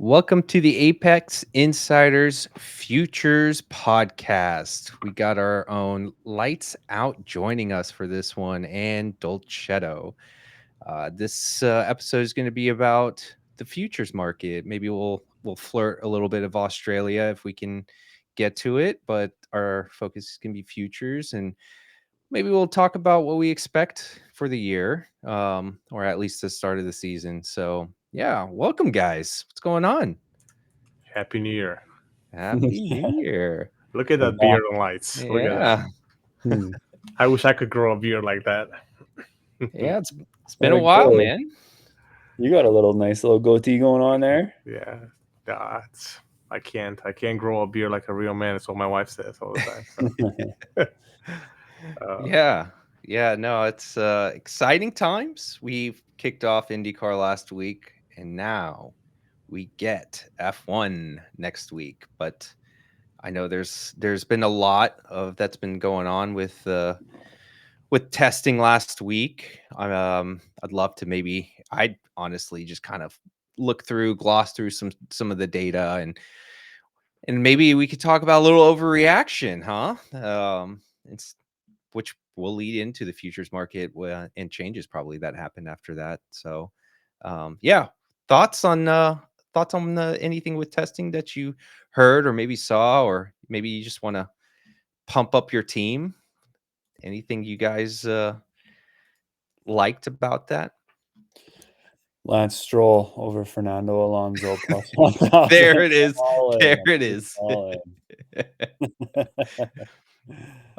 Welcome to the Apex Insiders Futures Podcast. We got our own Lights Out joining us for this one, and Dolcetto. This episode is going to be about the futures market. Maybe we'll flirt a little bit of Australia if we can get to it, but our focus is going to be futures, and maybe we'll talk about what we expect for the year, or at least the start of the season. So, yeah, welcome, guys. What's going on? Happy New Year. Happy New Yeah, Year. Look at we're that back. beard and lights. Look at that. Yeah. Hmm. I wish I could grow a beard like that. Yeah, it's been There a we while, go. man. You got a nice little goatee going on there. Yeah. I can't grow a beard like a real man. That's what my wife says all the time. So, uh, Yeah. Yeah, no, it's exciting times. We've kicked off IndyCar last week and now we get F1 next week, but I know there's been a lot of that's been going on with testing last week. I'd love to I'd honestly just kind of gloss through some of the data and maybe we could talk about a little overreaction, huh? It's which will lead into the futures market and changes probably that happen after that. So, yeah, thoughts on anything with testing that you heard or maybe saw, or maybe you just want to pump up your team. Anything you guys liked about that? Lance Stroll over Fernando Alonso plus 1,000. There it is. All There in. it It's is. all in.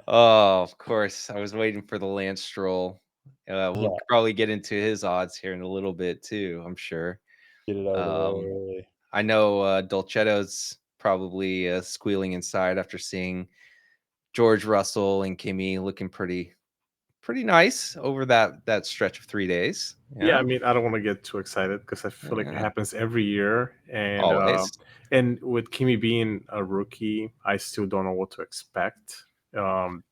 Oh, of course. I was waiting for the Lance Stroll. We'll Yeah, probably get into his odds here in a little bit too, I'm sure. get it out of the way Um, early. I know Dolcetto's probably squealing inside after seeing George Russell and Kimmy looking pretty nice over that stretch of 3 days. yeah, I Yeah, mean, I don't want to get too excited because I feel like it yeah, happens every year. always. And with Kimi being a rookie, I still don't know what to expect. Um,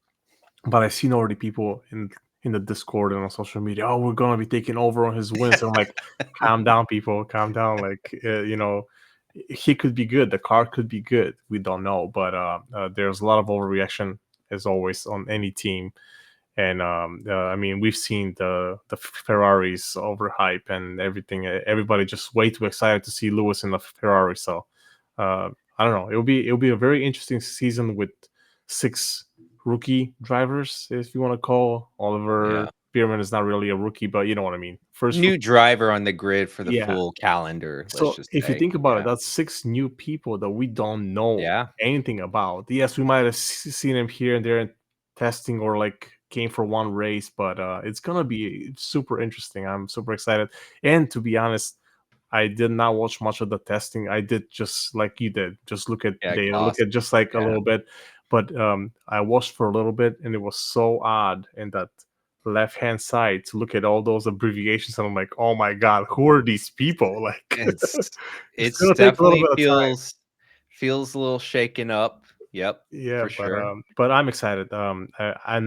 but I've seen already people in the Discord and on social media. Oh, we're gonna be taking over on his wins. And I'm like, calm down, people, calm down. Like, he could be good. The car could be good. We don't know, but there's a lot of overreaction as always on any team. And I mean, we've seen the Ferraris overhype and everything. Everybody just way too excited to see Lewis in the Ferrari. So I don't know. It'll be a very interesting season with six rookie drivers, if you want to call Yeah, Oliver Bierman is not really a rookie, but you know what I mean. First, new driver on the grid for the yeah. full calendar. Let's So just if you say, think about it, yeah, that's six new people that we don't know yeah, anything about. Yes, we might have seen them here and there in testing or like came for one race, but it's gonna be super interesting. I'm super excited. And to be honest, I did not watch much of the testing. I did just like you did, just look at yeah, data, look gloss. at just like a Yeah, little bit. But I watched for a little bit, and it was so odd in that left hand side to look at all those abbreviations, and I'm like, oh my god, who are these people? Like, it's it's it's gonna take a little definitely bit of time. feels a little shaken up. Yep, Yeah, for sure. but I'm excited. And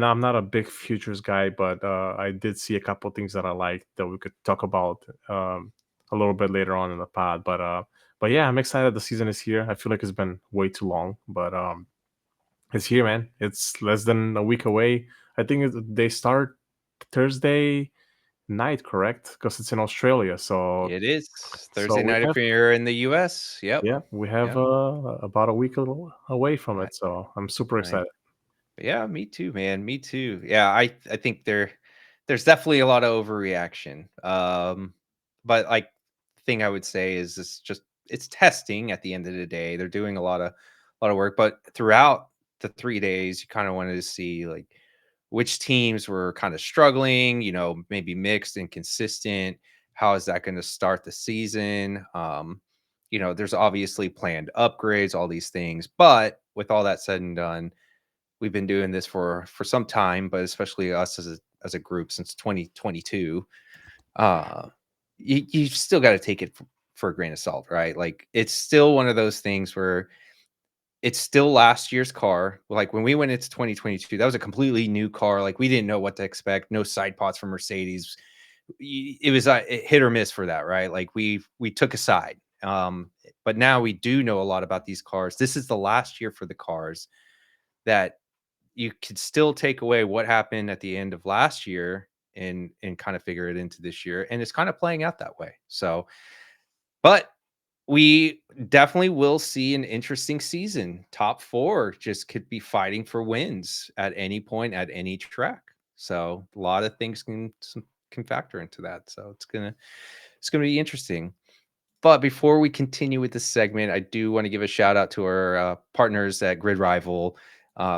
I'm not a big futures guy, but I did see a couple things that I liked that we could talk about a little bit later on in the pod. But yeah, I'm excited. The season is here. I feel like it's been way too long, but it's here, man. It's less than a week away. I think they start Thursday night, correct? Because it's in Australia. So It is so Thursday we night have if you're in the US. Yep. yeah, we have Yep. about a week away from I, it. So I'm super I excited. Yeah, me too, man. Me too. Yeah, I think there's definitely a lot of overreaction. But like thing I would say is it's testing at the end of the day. They're doing a lot of work, but throughout the 3 days, you kind of wanted to see like which teams were kind of struggling, maybe mixed and consistent. How is that going to start the season? There's obviously planned upgrades, all these things, but with all that said and done, we've been doing this for some time, but especially us as a group since 2022. Uh, you still got to take it for a grain of salt, right? Like it's still one of those things where it's still last year's car. Like when we went into 2022, that was a completely new car. Like we didn't know what to expect. No side pods from Mercedes. It was hit or miss for that, right? Like we took a side. But now we do know a lot about these cars. This is the last year for the cars that you could still take away what happened at the end of last year and kind of figure it into this year. And it's kind of playing out that way. So, but we definitely will see an interesting season. Top four just could be fighting for wins at any point at any track. So a lot of things can factor into that. So it's gonna be interesting. But before we continue with this segment, I do want to give a shout out to our partners at Grid Rival.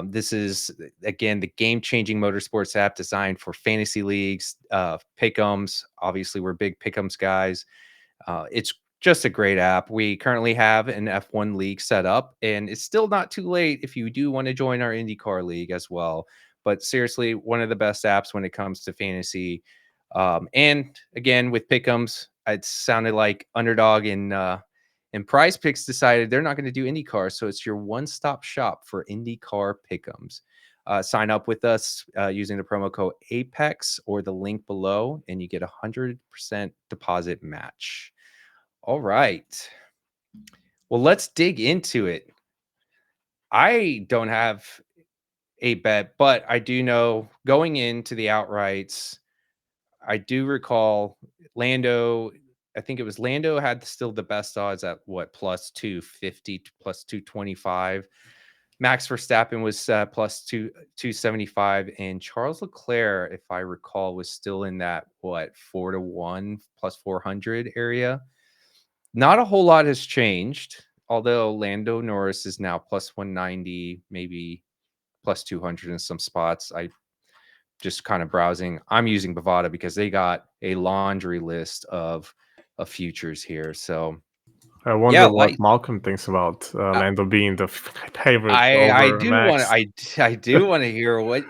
This is, again, the game changing motorsports app designed for fantasy leagues, pick'ems. Obviously, we're big pick'ems guys. It's just a great app. We currently have an F1 league set up, and it's still not too late if you do want to join our IndyCar league as well. But seriously, one of the best apps when it comes to fantasy. And again, with pick'ems, it sounded like Underdog and Prize Picks decided they're not going to do IndyCar, so it's your one-stop shop for IndyCar pick'ems. Sign up with us using the promo code APEX or the link below, and you get a 100% deposit match. All right. Well, let's dig into it. I don't have a bet, but I do know going into the outrights, I do recall Lando. I think it was Lando had still the best odds at what, plus 250, plus 225. Max Verstappen was plus 275, and Charles Leclerc, if I recall, was still in that what, 4-1 plus 400 area. Not a whole lot has changed, although Lando Norris is now plus 190, maybe plus 200 in some spots. I just kind of browsing. I'm using Bovada because they got a laundry list of futures here. So I wonder yeah, what Malcolm thinks about uh, Lando being the favorite I over do want Max. to I do want to hear what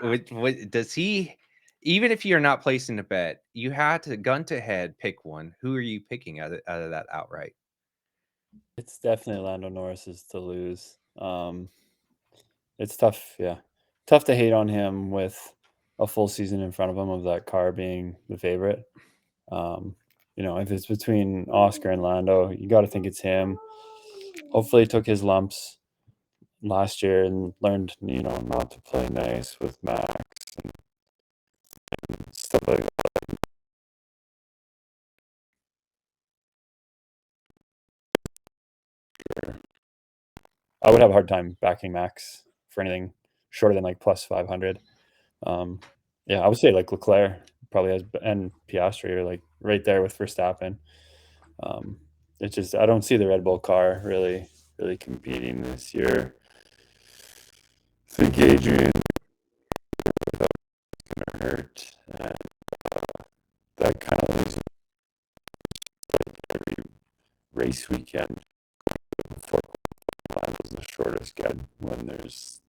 does he, even if you're not placing a bet, you had to gun to head pick one. Who are you picking out of that outright? It's definitely Lando Norris's to lose. It's tough, yeah. Tough to hate on him with a full season in front of him of that car being the favorite. If it's between Oscar and Lando, you got to think it's him. Hopefully, he took his lumps last year and learned, not to play nice with Max and stuff like that. I would have a hard time backing Max for anything shorter than like plus 500. Yeah, I would say like Leclerc probably has, and Piastri are like right there with Verstappen. It's just I don't see the Red Bull car really competing this year. I think Adrian is gonna hurt, and that kind of leaves like every race weekend before was the shortest schedule when there's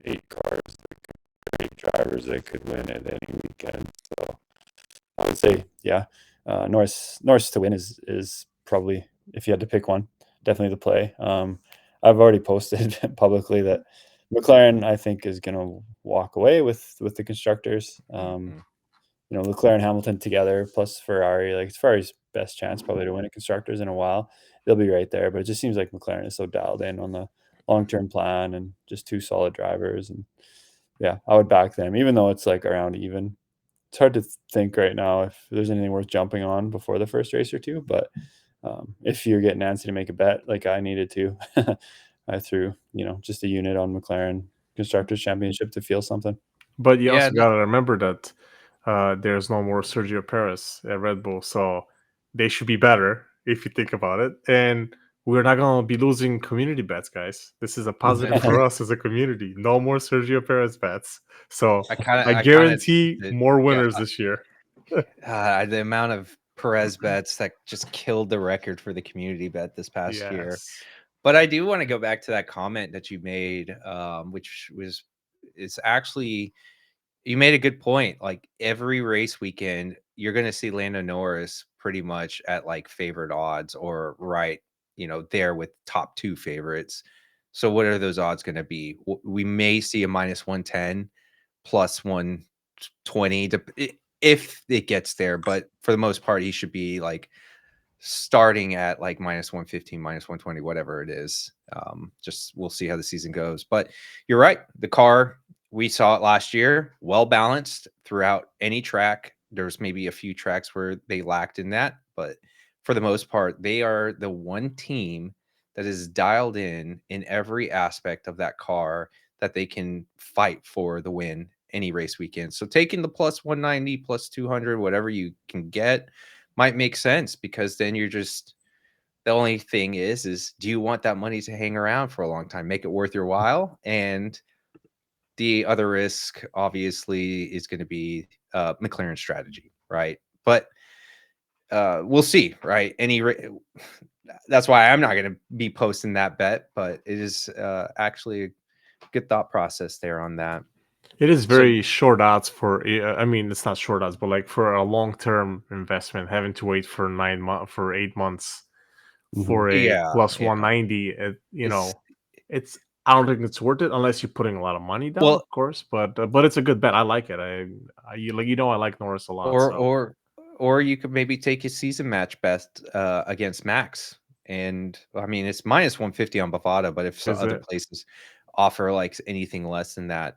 8 cars, like 8 drivers that could win at any weekend. So I would say, yeah, Norris to win is probably, if you had to pick one, definitely the play. I've already posted publicly that McLaren, I think, is going to walk away with the constructors. Leclerc and Hamilton together plus Ferrari, like it's Ferrari's best chance probably to win a constructors in a while. They'll be right there, but it just seems like McLaren is so dialed in on the long-term plan and just two solid drivers. And yeah, I would back them, even though it's like around even. It's hard to think right now if there's anything worth jumping on before the first race or two. But if you're getting Nancy to make a bet, like I needed to, I threw just a unit on McLaren Constructors Championship to feel something. But you Yeah, also got to remember that there's no more Sergio Perez at Red Bull, so they should be better if you think about it. And we're not going to be losing community bets, guys. This is a positive for us as a community. No more Sergio Perez bets. So I I kind of guarantee more yeah, winners this year. the amount of Perez bets that just killed the record for the community bet this past year. Yes. But I do want to go back to that comment that you made, which is actually, you made a good point. Like every race weekend, you're going to see Lando Norris pretty much at like favorite odds or right, there with top two favorites. So what are those odds going to be? We may see a minus 110, plus 120 if it gets there, but for the most part, he should be like starting at like -115, -120, whatever it is. Just we'll see how the season goes. But you're right. The car, we saw it last year, well balanced throughout any track. There's maybe a few tracks where they lacked in that, but for the most part, they are the one team that is dialed in every aspect of that car that they can fight for the win any race weekend. So taking the plus 190, plus 200, whatever you can get might make sense, because then you're just, the only thing is do you want that money to hang around for a long time, make it worth your while? And the other risk obviously is going to be McLaren's strategy, right? But we'll see, right? That's why I'm not going to be posting that bet, but it is actually a good thought process there on that. It is So very short odds for. I mean, it's not short odds, but like for a long-term investment, having to wait for 9 months, for 8 months, Mhm. for a yeah, plus yeah. 190, It's it's. I don't think it's worth it unless you're putting a lot of money down, well, of course. But it's a good bet. I like it. I like Norris a lot. or So or or you could maybe take his season match best against Max. And I mean, it's -150 on Bovada, but if is other it? places offer like anything less than that,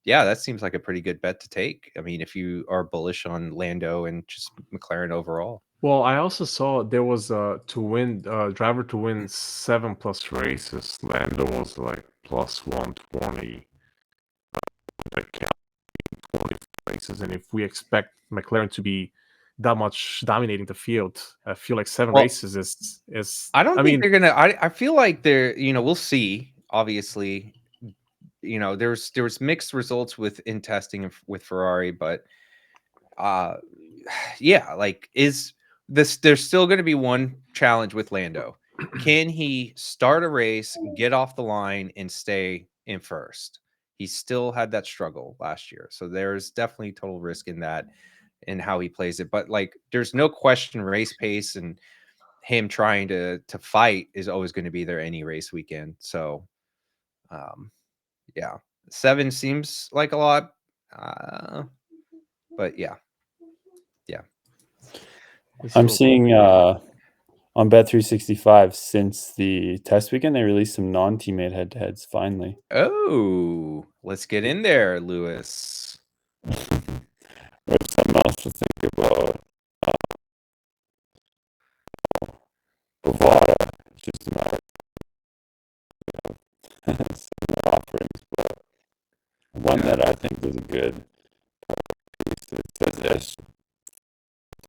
yeah, that seems like a pretty good bet to take. I mean, if you are bullish on Lando and just McLaren overall. Well, I also saw there was to win driver to win 7+ races. Lando was like plus 120. Like 20 races, and if we expect McLaren to be that much dominating the field, I feel like seven Well, races is. I don't I think mean, they're gonna. I feel like they're. We'll see. Obviously, there was mixed results with in testing with Ferrari, but uh, yeah, like is this? There's still going to be one challenge with Lando. Can he start a race, get off the line, and stay in first? He still had that struggle last year, so there's definitely total risk in that and how he plays it. But like, there's no question, race pace and him trying to fight is always going to be there any race weekend. So um yeah, 7 seems like a lot, but yeah, we'll see I'm what we seeing get. on Bet365 since the test weekend they released some non-teammate head-to-heads finally. Oh, let's get in there, Lewis. There's something else to think about. Bovada, it's just a matter of some offerings, but one Yeah. that I think was a good piece. It says this.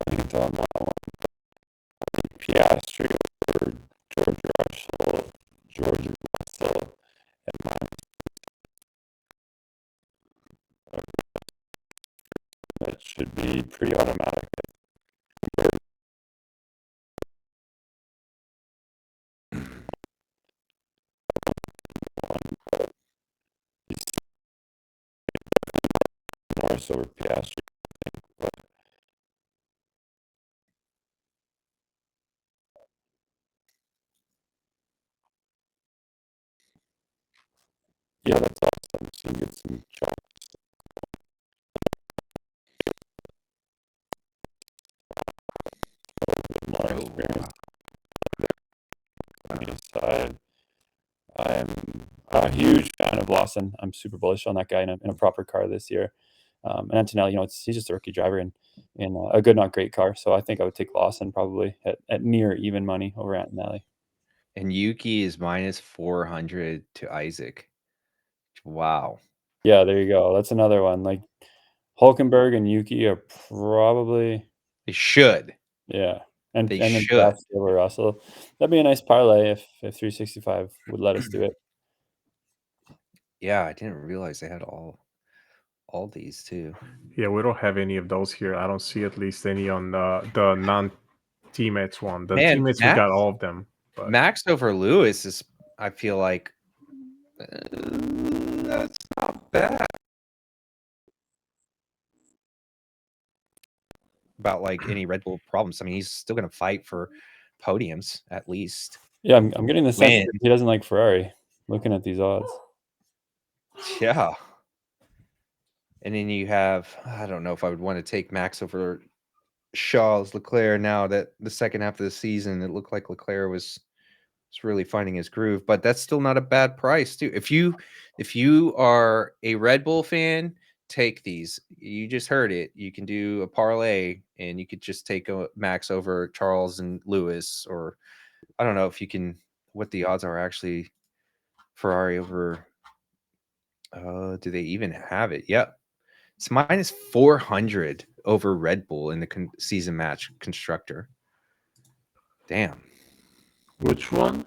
I think it's on that one. Piastri over George Russell, and mine that should be pretty automatic. He's Norris over Piastri, but yeah, that's awesome. So you get some chalk more Oh, experience on wow. the side. I'm a huge fan of Lawson. I'm super bullish on that guy in a proper car this year. And Antonelli, he's just a rookie driver in a good, not great car. So I think I would take Lawson probably at near even money over Antonelli. And Yuki is -400 to Isaac. Wow. Yeah, there you go. That's another one. Like Hulkenberg and Yuki are probably They should. yeah, and They then should. Piastri over Russell. That'd be a nice parlay if 365 would let us do it. Yeah, I didn't realize they had all these too. yeah, we don't have any of those here. I don't see at least any on the non teammates one. The Man, teammates we got all of them, but Max over Lewis is, I feel like, that's not bad. About like any Red Bull problems. I mean, he's still going to fight for podiums at least. Yeah, I'm getting the sense Win. that he doesn't like Ferrari. Looking at these odds. Yeah. And then you have, I don't know if I would want to take Max over Charles Leclerc now that the second half of the season, it looked like Leclerc was really finding his groove, but that's still not a bad price too. If you are a Red Bull fan, take these. You just heard it. You can do a parlay and you could just take Max over Charles and Lewis, or I don't know if you can what the odds are actually Ferrari over do they even have it? Yep. It's minus 400 over Red Bull in the season match constructor. Damn. Which one?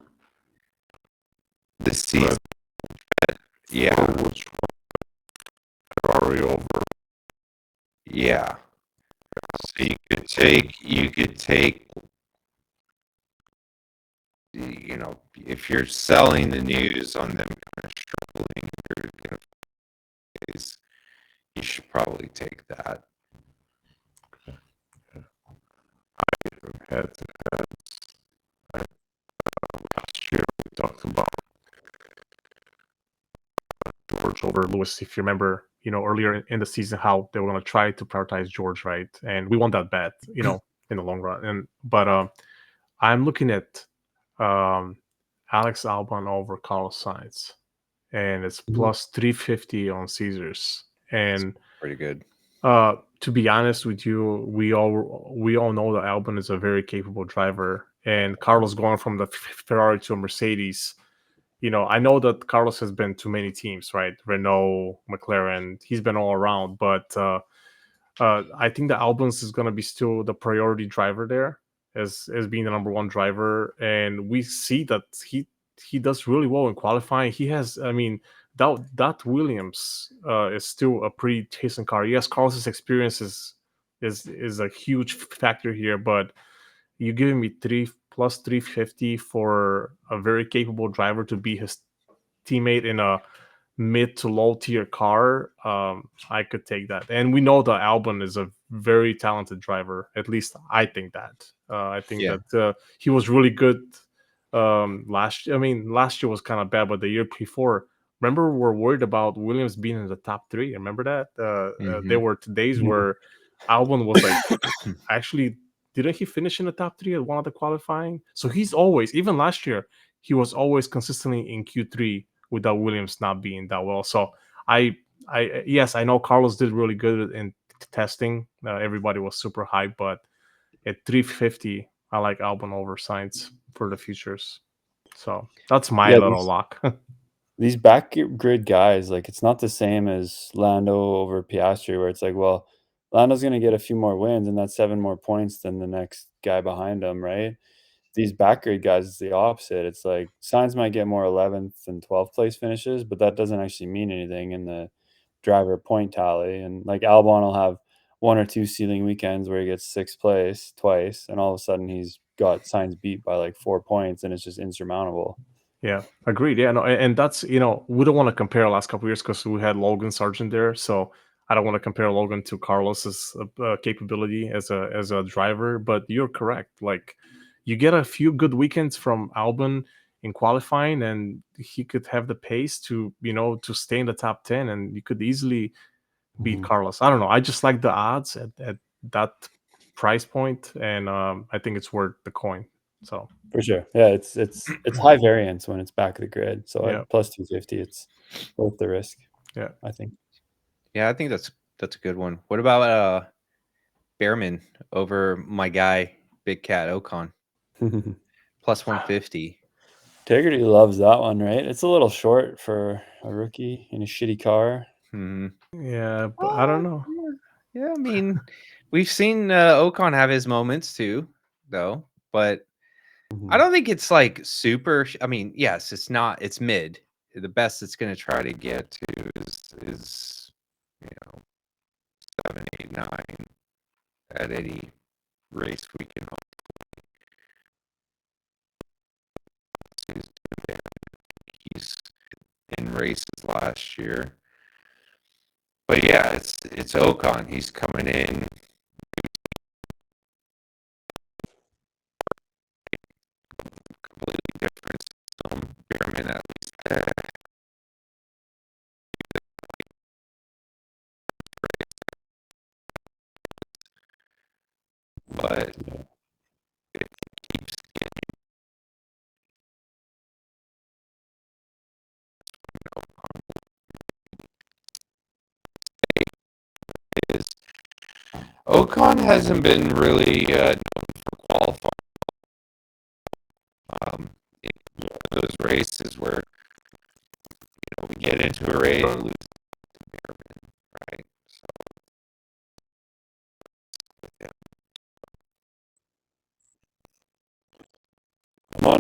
The season. Yeah. Which one? Ferrari over. Yeah. So you could take if you're selling the news on them kind of struggling, you should probably take that. Head to head. Last year we talked about George over Lewis. If you remember, earlier in the season, how they were going to try to prioritize George, right? And we won that bet, in the long run. But I'm looking at Alex Albon over Carlos Sainz, and it's plus 350 on Caesars. And pretty good. To be honest with you, we all know that Albon is a very capable driver, and Carlos going from the Ferrari to a Mercedes. I know that Carlos has been to many teams, right? Renault, McLaren, he's been all around, but I think that Albon's is going to be still the priority driver there, as being the number one driver, and we see that he does really well in qualifying. He has, I mean, that Williams is still a pretty decent car. Yes, Carlos's experience is a huge factor here, but you're giving me 350 for a very capable driver to be his teammate in a mid to low tier car. I could take that, and we know that Albon is a very talented driver. At least I think that. I think that he was really good last year. I mean, last year was kind of bad, but the year before, remember, we're worried about Williams being in the top three. Remember that? There were days where Albon was like, actually, didn't he finish in the top three at one of the qualifying? So he's always, even last year, he was always consistently in Q3 without Williams not being that well. So yes, I know Carlos did really good in testing. Everybody was super hyped, but at 350, I like Albon over Sainz for the futures. So that's my little lock. These back grid guys, like, it's not the same as Lando over Piastri, where it's like, well, Lando's going to get a few more wins, and that's 7 more points than the next guy behind him, right? These back grid guys, it's the opposite. It's like Sainz might get more 11th and 12th place finishes, but that doesn't actually mean anything in the driver point tally. And like Albon will have 1 or 2 ceiling weekends where he gets 6th place twice, and all of a sudden he's got Sainz beat by like 4 points, and it's just insurmountable. Yeah, agreed. Yeah, no, and that's, we don't want to compare last couple of years because we had Logan Sargent there, so I don't want to compare Logan to Carlos's capability as a driver. But you're correct. Like, you get a few good weekends from Albon in qualifying, and he could have the pace to to stay in the top 10, and you could easily beat Carlos. I don't know. I just like the odds at that price point, and I think it's worth the coin. So for sure, yeah, it's high variance when it's back of the grid. So at plus 250, it's worth the risk. Yeah, I think. Yeah, I think that's a good one. What about Behrman over my guy Big Cat Ocon? Plus 150. Integrity loves that one, right? It's a little short for a rookie in a shitty car. Yeah, but I don't know. Yeah, I mean, we've seen Ocon have his moments too, though. But I don't think it's like super. I mean, yes, it's not. It's mid. The best it's going to try to get to is 7, 8, 9 at any race we can. He's in races last year, but yeah, it's Ocon. He's coming in. Completely different. Behrman at least. Ocon hasn't been really known for qualifying. In those races where we get into a race and lose, right? So, I'm on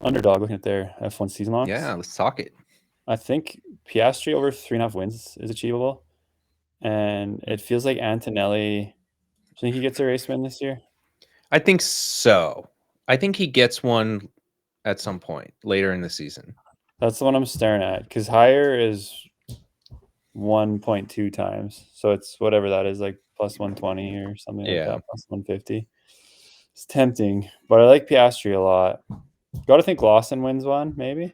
Underdog looking at their F1 season longs. yeah, let's talk it. I think Piastri over 3.5 wins is achievable, and it feels like Antonelli. Do you think he gets a race win this year? I think so. I think he gets one at some point later in the season. That's the one I'm staring at because higher is 1.2 times, so it's whatever that is, like plus 120 or something like Yeah. that, plus 150. It's tempting, but I like Piastri a lot. Got to think Lawson wins one, maybe.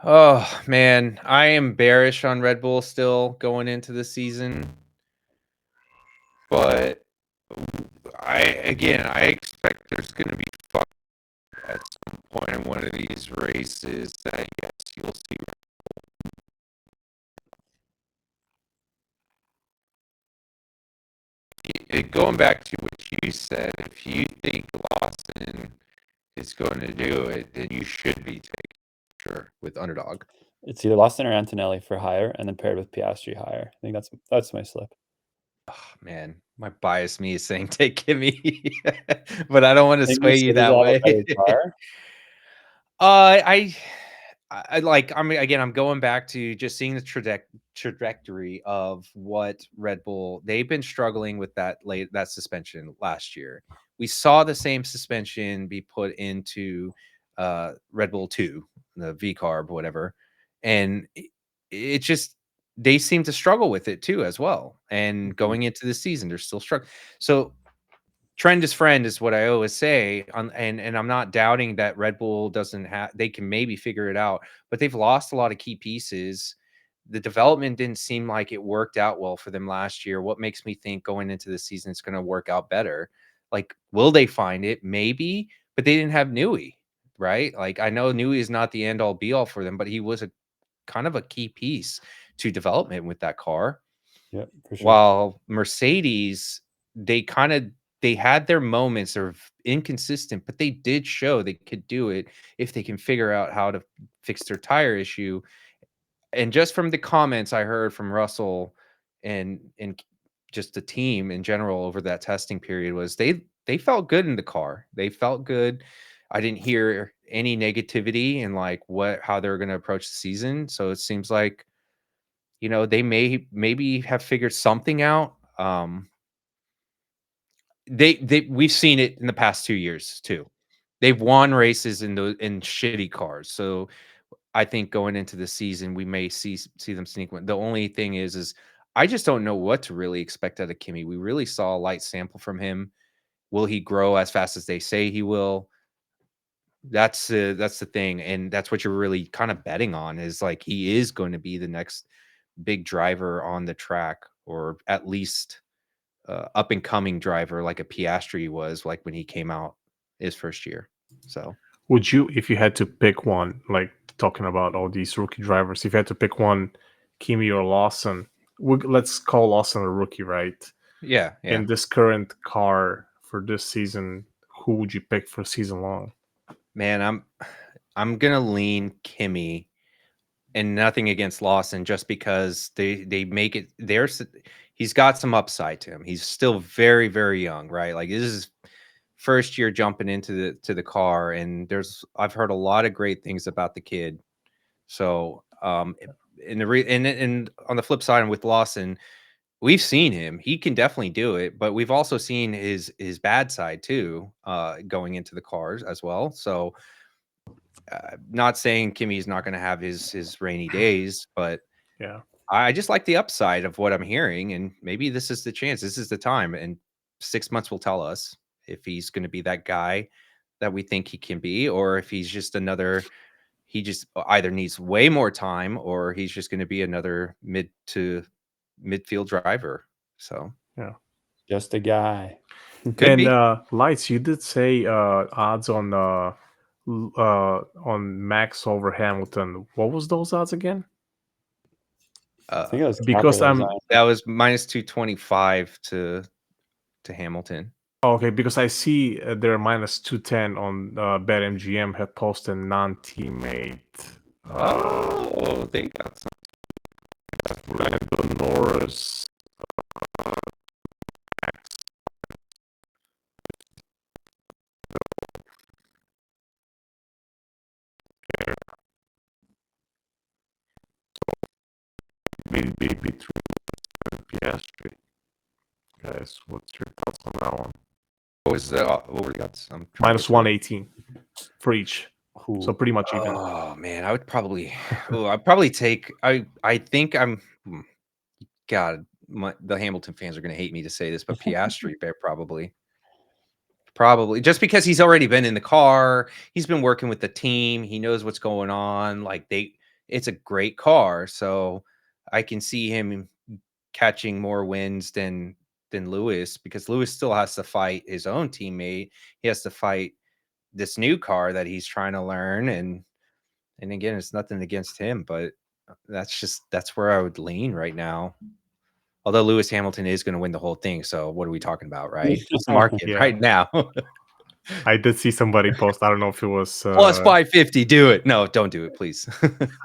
Oh man, I am bearish on Red Bull still going into the season, but I expect there's going to be fun at some point in one of these races that yes, you'll see. Going back to what you said, if you think Lawson is going to do it, then you should be taking sure with Underdog. It's either Lawson or Antonelli for higher, and then paired with Piastri higher. I think that's my slip. Oh, man, my bias me is saying take Kimmy, but I don't want to sway you that way. I like. I mean, again, I'm going back to just seeing the trajectory of what Red Bull. They've been struggling with that suspension last year. We saw the same suspension be put into Red Bull 2, the V carb, whatever, and it just they seem to struggle with it too as well. And going into the season, they're still struggling. So trend is friend is what I always say. And I'm not doubting that Red Bull doesn't have, they can maybe figure it out, but they've lost a lot of key pieces. The development didn't seem like it worked out well for them last year. What makes me think going into the season it's going to work out better? Like, will they find it? Maybe, but they didn't have Newey, right? Like, I know Newey is not the end all be all for them, but he was a kind of a key piece to development with that car. Yeah, for sure. While Mercedes, they had their moments of inconsistent, but they did show they could do it if they can figure out how to fix their tire issue. And just from the comments I heard from Russell and just the team in general over that testing period was they felt good in the car. They felt good. I didn't hear any negativity in like how they're going to approach the season. So it seems like they maybe have figured something out. We've seen it in the past 2 years too. They've won races in shitty cars. So I think going into the season, we may see them sneak one. The only thing is I just don't know what to really expect out of Kimi. We really saw a light sample from him. Will he grow as fast as they say he will? That's the thing, and that's what you're really kind of betting on is like he is going to be the next big driver on the track, or at least up and coming driver like a Piastri was like when he came out his first year. So would you, if you had to pick one, like talking about all these rookie drivers, if you had to pick one, Kimi or Lawson, let's call Lawson a rookie, right? yeah. In this current car for this season, who would you pick for season long? Man, I'm gonna lean Kimi, and nothing against Lawson, just because they make it. He's got some upside to him. He's still very, very young, right? Like this is first year jumping into the car, and I've heard a lot of great things about the kid. So and on the flip side, and with Lawson, we've seen him. He can definitely do it, but we've also seen his bad side too, going into the cars as well. So not saying Kimmy's not going to have his rainy days, but Yeah, I just like the upside of what I'm hearing, and maybe this is the chance. This is the time, and 6 months will tell us if he's going to be that guy that we think he can be, or if he's just another. He just either needs way more time, or he's just going to be another midfield driver. So yeah, Just a guy. could and be. Lights, you did say odds on Max over Hamilton. What was those odds again? I think it was Because Capra that was I'm on. That was minus 225 to Hamilton. okay, because I see they're minus 210 on BetMGM have posted non-teammate. Oh, they got some. Lando Norris. Maybe between Piastri. Guys, what's your thoughts on that one? What was the what were the odds? I'm trying to Minus get to it. 118 for each. So pretty much even. Oh man, I would probably. Oh, I'd probably take. I think I'm. God, the Hamilton fans are going to hate me to say this, but Piastri probably just because he's already been in the car, he's been working with the team, he knows what's going on. Like it's a great car, so I can see him catching more wins than Lewis, because Lewis still has to fight his own teammate. He has to fight this new car that he's trying to learn, and again, it's nothing against him, but that's where I would lean right now. Although Lewis Hamilton is going to win the whole thing, so what are we talking about, right? What's the market Yeah. right now? I did see somebody post. I don't know if it was Plus 550. Do it. No, don't do it, please.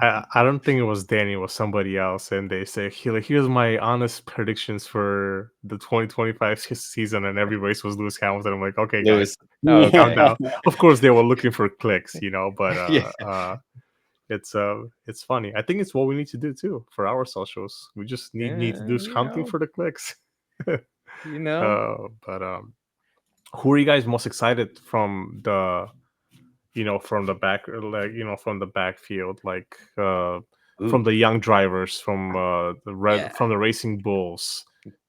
I don't think it was Danny. It was somebody else, and they say, here's my honest predictions for the 2025 season, and every race was Lewis Hamilton. I'm like, okay, guys, Lewis. Oh, calm okay. down. Of course, they were looking for clicks, but Yeah. it's funny. I think it's what we need to do too for our socials. We just need to do something for the clicks. You know. Who are you guys most excited from the from the back, like from the backfield, like from the young drivers, from from the Racing Bulls,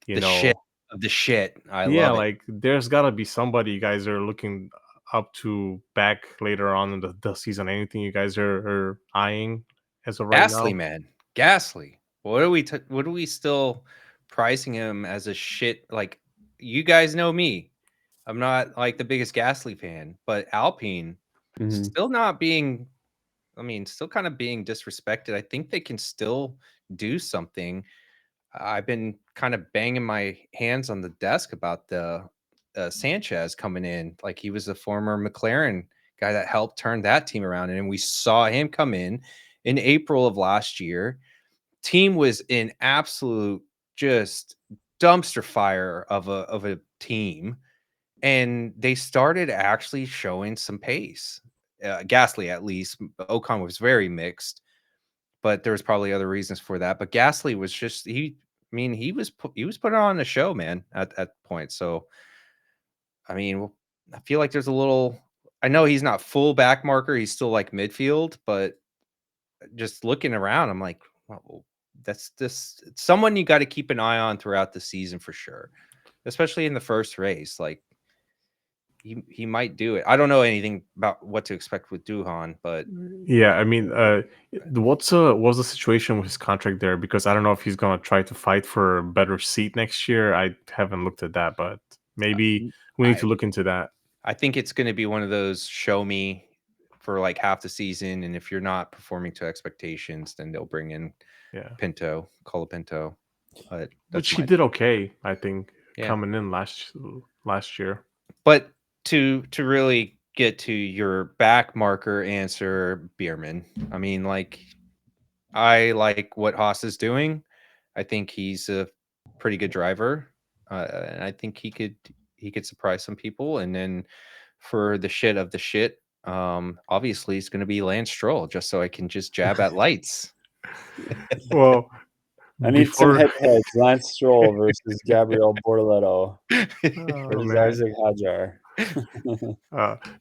the shit of the shit. I love it. like there's gotta be somebody you guys are looking up to back later on in the season. Anything you guys are eyeing as of right Gasly, now? man. Gasly. What are we still pricing him as a shit? Like, you guys know me. I'm not like the biggest Gasly fan, but Alpine still not being, still kind of being disrespected. I think they can still do something. I've been kind of banging my hands on the desk about the Sanchez coming in. Like, he was a former McLaren guy that helped turn that team around, and we saw him come in April of last year. Team was in absolute just dumpster fire of a team, and they started actually showing some pace. Gasly, at least. Ocon was very mixed, but there was probably other reasons for that. But Gasly was just he was putting on a show, man, at points. So I feel like there's a little. I know he's not full back marker; he's still like midfield. But just looking around, I'm like, well, that's someone you got to keep an eye on throughout the season for sure, especially in the first race. Like, he might do it. I don't know anything about what to expect with Duhan, but Yeah, what's the situation with his contract there? Because I don't know if he's gonna try to fight for a better seat next year. I haven't looked at that, but maybe we need to look into that. I think it's going to be one of those show me for like half the season, and if you're not performing to expectations, then they'll bring in Colapinto. But which he did okay, I think, Yeah. coming in last year. But to really get to your back marker answer, Bierman. I like what Haas is doing. I think he's a pretty good driver, and I think he could surprise some people. And then for the shit of the shit, obviously it's going to be Lance Stroll, just so I can just jab at lights. Well, I need some head-to-heads. Lance Stroll versus Gabriel Bortoleto versus Isaac Hadjar.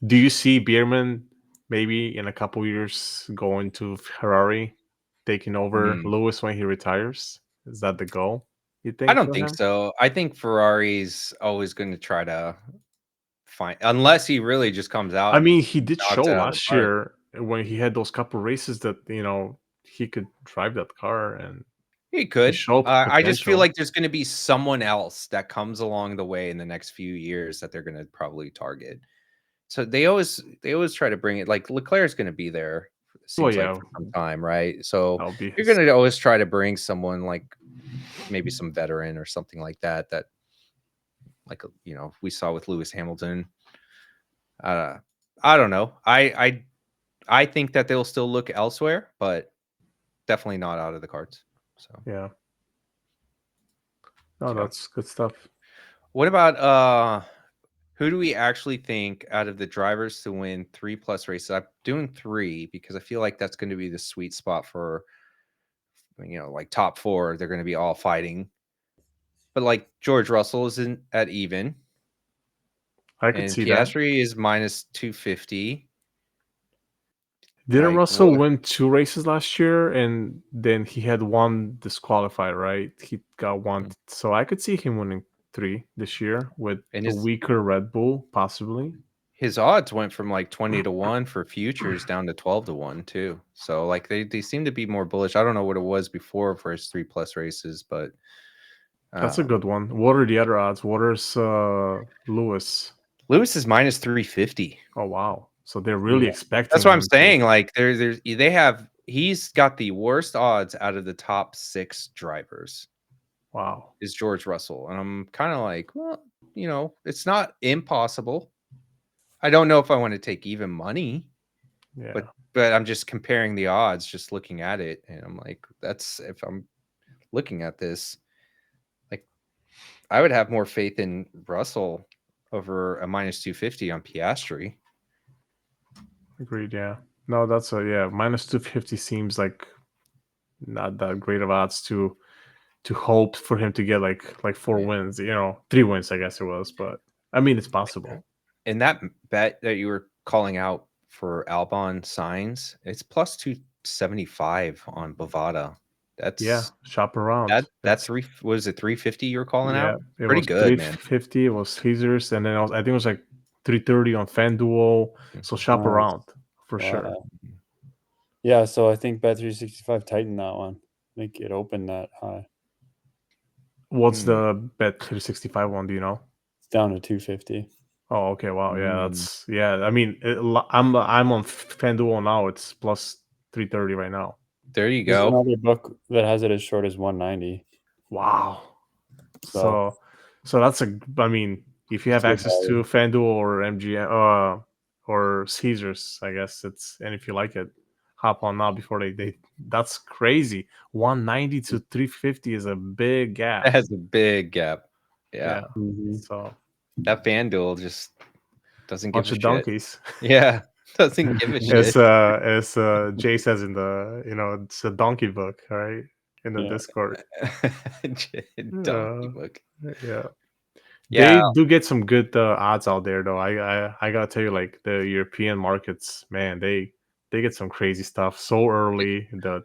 Do you see Bierman maybe in a couple years going to Ferrari, taking over Lewis when he retires? Is that the goal, you think? I don't think so. I think Ferrari's always going to try to find, unless he really just comes out. I mean, he did show it out of the last park. year when he had those couple races that he could drive that car, and he could. showed I just feel potential. like there's going to be someone else that comes along the way in the next few years that they're going to probably target. So they always try to bring it. Like, Leclerc's going to be there seems like yeah, for some time, right? So that'll be you're his. gonna always try to bring someone like maybe some veteran or something like that. That like we saw with Lewis Hamilton. Uh, I don't know. I think that they'll still look elsewhere, but definitely not out of the cards. So Yeah. No, yeah. that's good stuff. What about who do we actually think out of the drivers to win 3+ races? I'm doing 3 because I feel like that's going to be the sweet spot for like top 4. They're going to be all fighting. But like George Russell is in at even, I could and see that. Piastri is minus 250. Didn't Like Russell what? win 2 races last year, and then he had one disqualified, right? He got one, so I could see him winning 3 this year with And a weaker Red Bull, possibly. his odds went from like 20-1 for futures down to 12-1 too. So like they seem to be more bullish. I don't know what it was before for his 3+ races, but That's a good one. What are the other odds? What is Lewis? Lewis is minus 350. Oh wow! So they're really Yeah. expecting That's what I'm him to. saying. Like he's got the worst odds out of the top 6 drivers Wow. is George Russell. And I'm kind of like, well, it's not impossible. I don't know if I want to take even money, Yeah. but I'm just comparing the odds, just looking at it. And I'm like, if I'm looking at this, like I would have more faith in Russell over a minus 250 on Piastri. Agreed. Yeah. No, that's minus 250 seems like not that great of odds to hope for him to get like 4 Yeah. wins. 3 wins, I guess it was, but I mean it's possible. And that bet that you were calling out for Albon signs, it's plus 275 on Bovada. Yeah, That's shop around. that's was it 350 you were calling Yeah, out? it Pretty was good, man. 350. It was Caesars, and then I think it was like 330 on FanDuel. So shop Nice. around for sure. Wow. Yeah, so I think Bet365 tightened that one. I think it opened that high. What's the bet 365 one? Do you know? It's down to 250. Oh, okay. Wow. Yeah, I mean, I'm on FanDuel now. It's plus 330 right now. There you There's go. another book that has it as short as 190. Wow. So So that's I mean, if you have good access value. to FanDuel or MGM or Caesars, I guess and if you like it, hop on now before they that's crazy. 190 to 350 is a big gap. That has a big gap. Yeah. Yeah. Mhm. So That FanDuel just doesn't give bunch a of shit. donkeys. Yeah. Doesn't give a shit. As Jay says in the it's a donkey book, right? In the Yeah. Discord. Donkey book. Yeah. Yeah. They do get some good odds out there, though. I gotta tell you, like the European markets, man, they get some crazy stuff so early that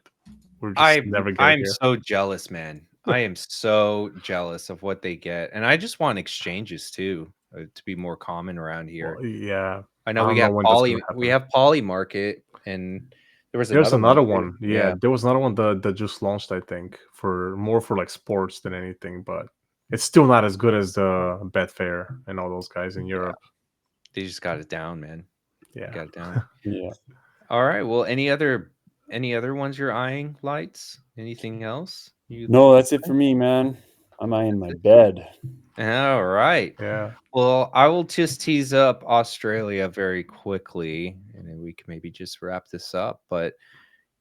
we're just never get I'm here. so jealous, man. I am so jealous of what they get. And I just want exchanges too to be more common around here. Well, yeah, I I know don't know when that's gonna We happen. have Poly Market, and there was There's another another one too. one. Yeah, there was another one that just launched, I think, for like sports than anything, but it's still not as good as the Betfair and all those guys in Europe. They just got it down, man. Yeah. Got it down. Yeah. All right. Well, any other ones you're eyeing, Lights? Anything else? No, that's it for me, man. I'm eyeing my bed. All right. Yeah. Well, I will just tease up Australia very quickly, and then we can maybe just wrap this up. But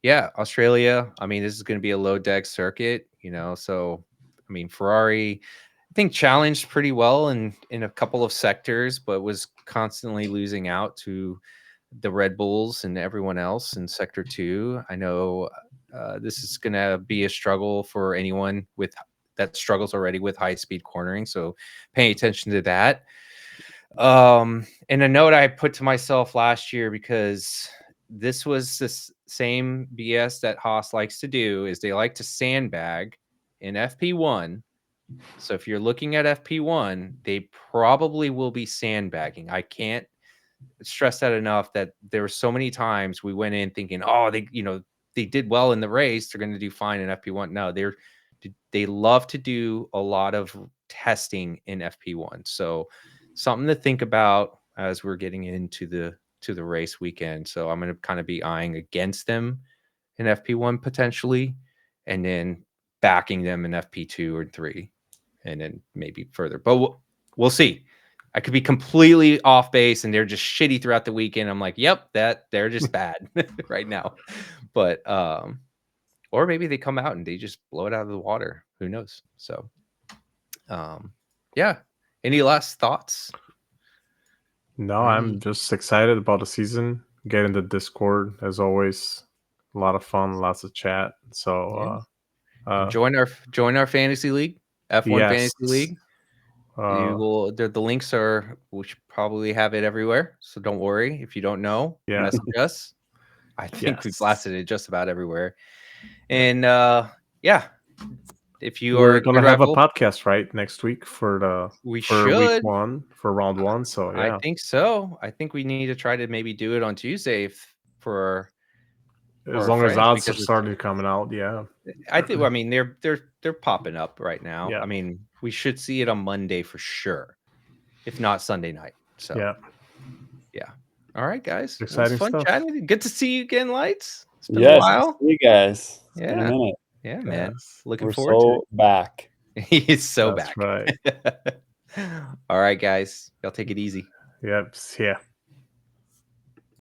yeah, Australia, I mean, this is going to be a low deck circuit, so I mean, Ferrari, I think challenged pretty well in a couple of sectors, but was constantly losing out to the Red Bulls and everyone else in sector 2. I know this is going to be a struggle for anyone that struggles already with high speed cornering, so paying attention to that. And a note I put to myself last year, because this was the same BS that Haas likes to do, is they like to sandbag in FP1. So if you're looking at FP1, they probably will be sandbagging. I can't stress that enough, that there were so many times we went in thinking, oh, they did well in the race, they're going to do fine in FP1. No, they love to do a lot of testing in FP1. So something to think about as we're getting into the to the race weekend, so I'm going to kind of be eyeing against them in FP1 potentially, and then backing them in FP2 or 3, and then maybe further. But we'll see. I could be completely off base and they're just shitty throughout the weekend. I'm like, yep, they're just bad right now. But or maybe they come out and they just blow it out of the water. Who knows? So yeah. Any last thoughts? No, I'm just excited about the season. Get in the Discord as always. A lot of fun, lots of chat. So join our fantasy league, F1 yes. Fantasy League. You will. The links are. We should probably have it everywhere. So don't worry if you don't know. Yeah. Message us. I think we've Yes. blasted it just about everywhere. And yeah, if you We're are gonna good have a rival, podcast right next week for we week should. 1 for round 1. So I yeah, think so. I think we need to try to maybe do it on Tuesday for as our long as friends, odds have because started coming out. Yeah, I think. I mean, they're popping up right now. Yeah. I mean, we should see it on Monday for sure, if not Sunday night. So yeah. All right, guys. Well, exciting it's fun stuff. chatting with you. Good to see you again, Lights. It's been a Yes, while. see you guys. It's been a Yeah. minute. Yeah, man. Yes. Looking We're forward to so back. it. He's so That's back. right. All right, guys. Y'all take it easy. Yep. Yeah.